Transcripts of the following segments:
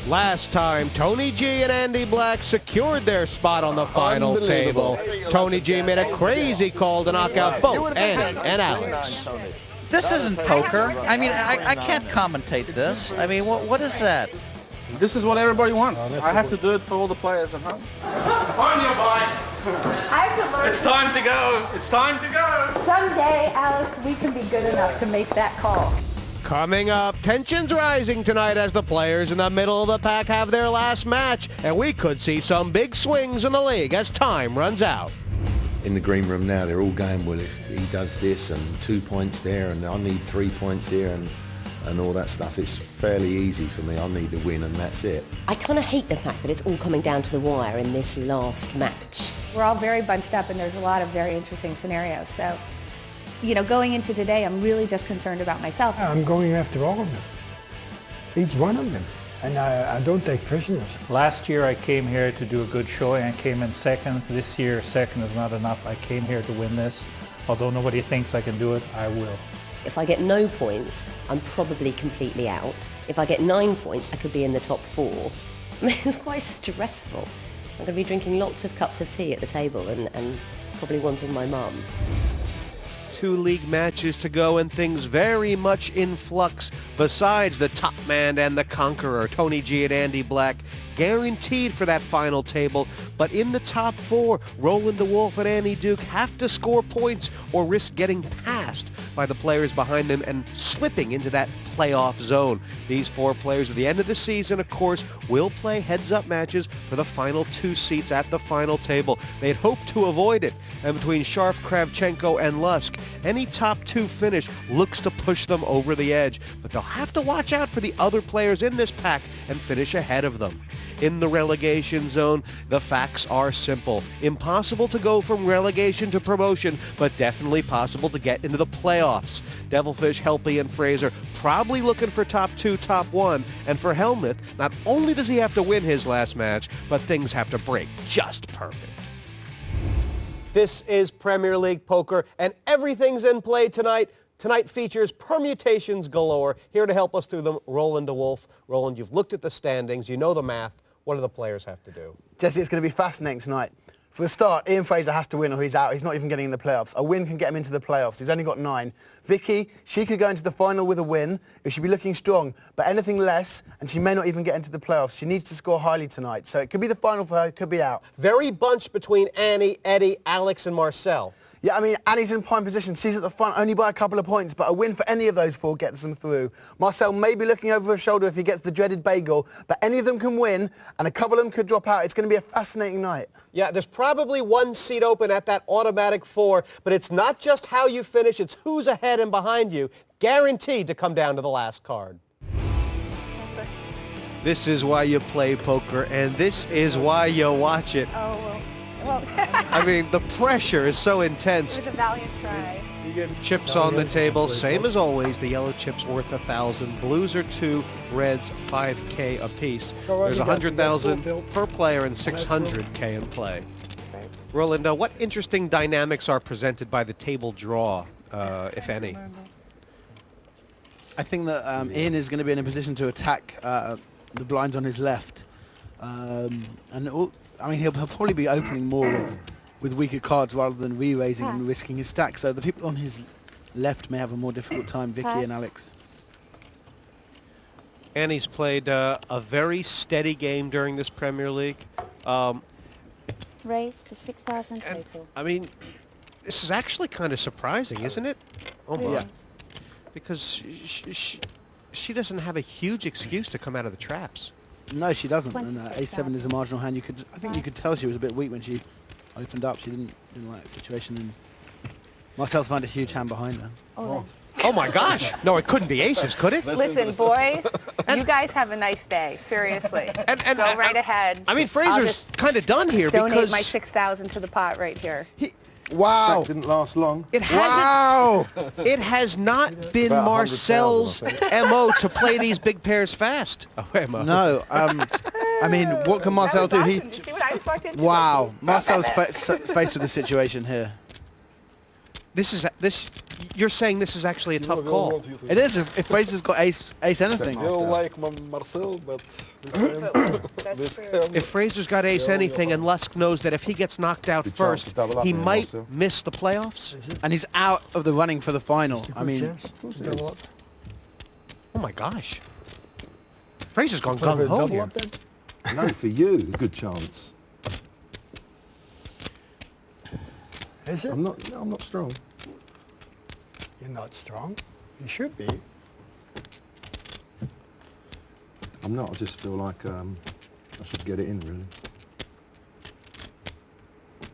Last time, Tony G and Andy Black secured their spot on the final table. Tony G made a crazy call to knock out both Andy and Alex. This isn't poker. I mean, I can't commentate this. I mean, what is that? This is what everybody wants. I have to do it for all the players at home. On your bikes! I have to learn. It's time to go! It's time to go! Someday, Alex, we can be good enough to make that call. Coming up, tensions rising tonight as the players in the middle of the pack have their last match, and we could see some big swings in the league as time runs out. In the green room now, they're all going, well, if he does this and 2 points there and I need 3 points here and all that stuff, it's fairly easy for me. I need to win and that's it. I kind of hate the fact that it's all coming down to the wire in this last match. We're all very bunched up and there's a lot of very interesting scenarios. So, you know, going into today, I'm really just concerned about myself. I'm going after all of them, each one of them, and I don't take prisoners. Last year I came here to do a good show and I came in second. This year second is not enough. I came here to win this. Although nobody thinks I can do it, I will. If I get no points, I'm probably completely out. If I get 9 points, I could be in the top 4. I mean, it's quite stressful. I'm going to be drinking lots of cups of tea at the table and probably wanting my mum. 2 league matches to go and things very much in flux. Besides the top man and the conqueror, Tony G and Andy Black, guaranteed for that final table. But in the top 4, Roland DeWolf and Annie Duke have to score points or risk getting passed by the players behind them and slipping into that playoff zone. These 4 players at the end of the season, of course, will play heads-up matches for the final 2 seats at the final table. They'd hoped to avoid it. And between Sharp, Kravchenko, and Lusk, any top 2 finish looks to push them over the edge. But they'll have to watch out for the other players in this pack and finish ahead of them. In the relegation zone, the facts are simple. Impossible to go from relegation to promotion, but definitely possible to get into the playoffs. Devilfish, Helpy, and Fraser probably looking for top 2, top 1. And for Helmuth, not only does he have to win his last match, but things have to break just perfect. This is Premier League Poker, and everything's in play tonight. Tonight features permutations galore. Here to help us through them, Roland DeWolf. Roland, you've looked at the standings. You know the math. What do the players have to do? Jesse, it's going to be fascinating tonight. For the start, Ian Fraser has to win or he's out. He's not even getting in the playoffs. A win can get him into the playoffs. He's only got 9. Vicky, she could go into the final with a win. It should be looking strong. But anything less, and she may not even get into the playoffs. She needs to score highly tonight. So it could be the final for her, it could be out. Very bunched between Annie, Eddie, Alex, and Marcel. Yeah, I mean, Annie's in prime position. She's at the front only by a couple of points, but a win for any of those 4 gets them through. Marcel may be looking over his shoulder if he gets the dreaded bagel, but any of them can win, and a couple of them could drop out. It's going to be a fascinating night. Yeah, there's probably 1 seat open at that automatic 4, but it's not just how you finish, it's who's ahead and behind you, guaranteed to come down to the last card. This is why you play poker, and this is why you watch it. Oh, well. I mean, the pressure is so intense. It was a valiant try. Chips on the table, same as always. The yellow chips worth 1,000. Blues are 2, reds 5K apiece. There's 100,000 per player and 600K in play. Roland, what interesting dynamics are presented by the table draw, if any? I think that Ian is going to be in a position to attack the blinds on his left. I mean, he'll probably be opening more with weaker cards rather than re-raising and risking his stack. So the people on his left may have a more difficult time, Vicky and Alex. Annie's played a very steady game during this Premier League. Raise to 6,000 total. I mean, this is actually kind of surprising, isn't it? Oh my. Yeah. Because she doesn't have a huge excuse to come out of the traps. No, she doesn't. And A7 is a marginal hand. I think you could tell she was a bit weak when she opened up. She didn't like the situation. And Marcel's found a huge hand behind her. Oh my gosh! No, it couldn't be aces, could it? Listen, boys, you guys have a nice day. Seriously, and go right ahead. I mean, Fraser's kind of done here donate because my 6,000 to the pot right here. Wow! That didn't last long. It hasn't. It has not been Marcel's MO to play these big pairs fast. MO. No. I mean, what can Marcel do? Awesome. You see what I was fucking Wow! Marcel's faced with the situation here. You're saying this is actually a tough call. It is if Fraser's got ace anything. You like Marcel, but If Fraser's got ace anything and Lusk knows that if he gets knocked out Good chance first, to double up he here, might Marcel. miss the playoffs. And he's out of the running for the final. I mean, Chance. Double up. Oh my gosh. Fraser's gone Put a gung ho double here. up then. No, for you, a good chance. Is it? I'm not strong. You're not strong. You should be. I'm not. I just feel like I should get it in, really.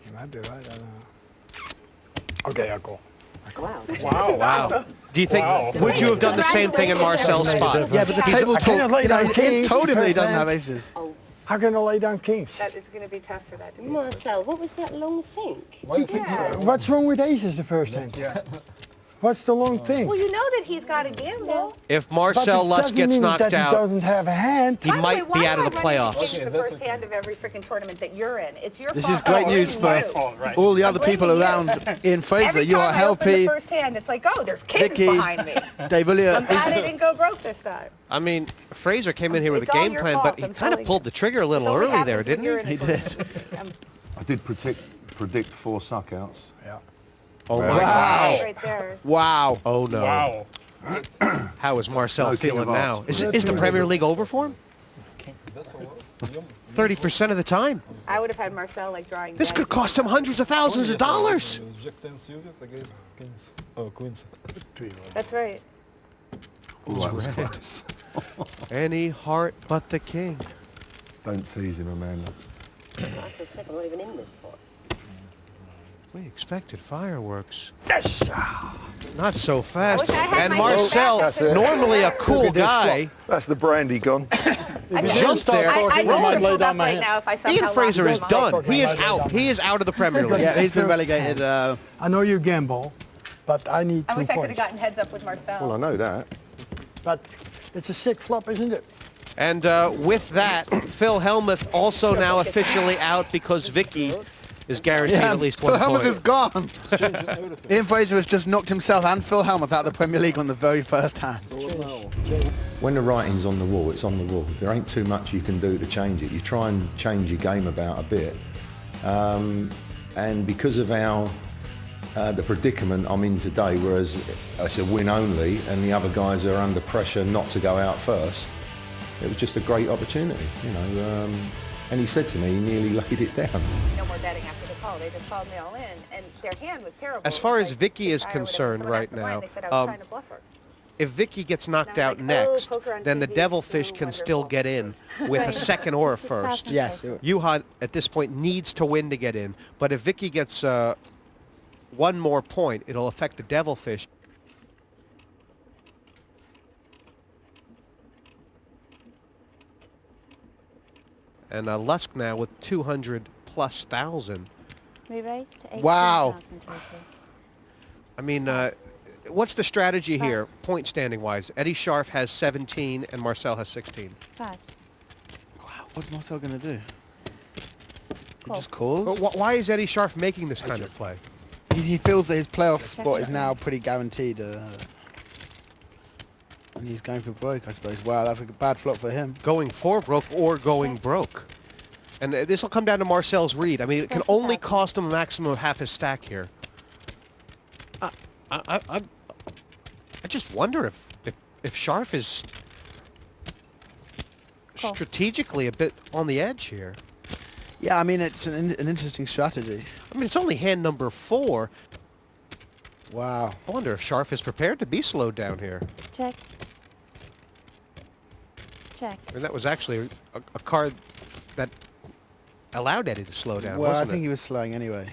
You might be right. I don't know. Okay, I'll call. Wow. Do you think, would you have done the same thing in Marcel's spot? yeah, but the He's- table I can't talk. lay You know, down Ian kings told him that he first doesn't hand. have aces. How can I lay down kings? That is going to be tough for that to be. Marcel, what was that long think? What's wrong with aces the first hand? What's the long thing? Well, you know that he's got a gamble. If But Marcel it Lusk doesn't gets mean knocked that he out, doesn't have a hand. he might be out of the playoffs. It's the first hand of every freaking tournament that you're in. It's your This fault. is great news for all the other people around Ian Fraser. Every You are time I open healthy. the first hand, it's like, oh, there's kings Vicky, behind me. Dave Willier. I'm glad I didn't go broke this time. I mean, Fraser came in here with a It's all game your plan, fault, but he I'm kind of telling pulled you. the trigger a little It only early there, happens when didn't you're he? in a tournament. I did predict 4 suckouts. Yeah. Oh my Wow. gosh. Right there. Wow. Oh no. Wow. How is Marcel No, King feeling of now? Hearts. Is the Premier League over for him? 30% of the time. I would have had Marcel like drawing. This dead. could cost him hundreds of thousands of dollars. Jack 10 suited against kings. Oh, queens. That's right. Ooh, that was close. Any heart but the king. Don't tease him, Amanda. I feel sick, I'm not even in this pot. We expected fireworks. Yes! Not so fast. wish I had And my Marcel, hand back. That's it. normally a cool guy, That's the brandy gone. jumped there. I might might lay lay down my right hand. now if I somehow Ian Fraser is lost done. He is out. He is out of the Premier League. Yeah, he's been relegated. I know you gamble, but I need I 2 wish I could have points. gotten heads up with Marcel. Well, I know that. But it's a sick flop, isn't it? And with that, Phil Hellmuth also now officially out because Vicky is guaranteed Yeah, at least Phil 1 Hellmuth point. is gone. Ian Fraser has just knocked himself and Phil Hellmuth out of the Premier League on the very first hand. When the writing's on the wall, it's on the wall. There ain't too much you can do to change it. You try and change your game about a bit. And because of our the predicament I'm in today, whereas it's a win only and the other guys are under pressure not to go out first, it was just a great opportunity, you know. And he said to me, he nearly laid it down. No more betting after the call. They just called me all in, and their hand was terrible. As It far was as like Vicky is 6-high or whatever. concerned Someone right asked them why, now, and they said I was trying to bluff her. If Vicky gets knocked And I out was like, oh, next, poker on then the TV is Devilfish so can still wonderful. get in with a second or a first. Yes. Juha at this point needs to win to get in, but if Vicky gets one more point, it'll affect the Devilfish. And Lusk now with 200,000+. We raised to 18,000 Wow. total. I mean, what's the strategy here, Pass. point standing wise? Eddie Scharf has 17 and Marcel has 16. Pass. What's Marcel going to do? He Call. just calls? But why is Eddie Scharf making this kind of play? He feels that his playoff spot is now pretty guaranteed. And he's going for broke, I suppose. Wow, that's a bad flop for him. Going for broke or going broke. And this will come down to Marcel's read. I mean, it can only cost him a maximum of half his stack here. I just wonder if Scharf is Call. strategically a bit on the edge here. Yeah, I mean, it's an interesting strategy. I mean, it's only hand number 4. Wow. I wonder if Scharf is prepared to be slowed down here. Check. Check. I mean, that was actually a card that allowed Eddie to slow down, Well, I wasn't think it? he was slowing anyway.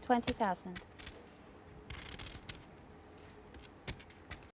20,000.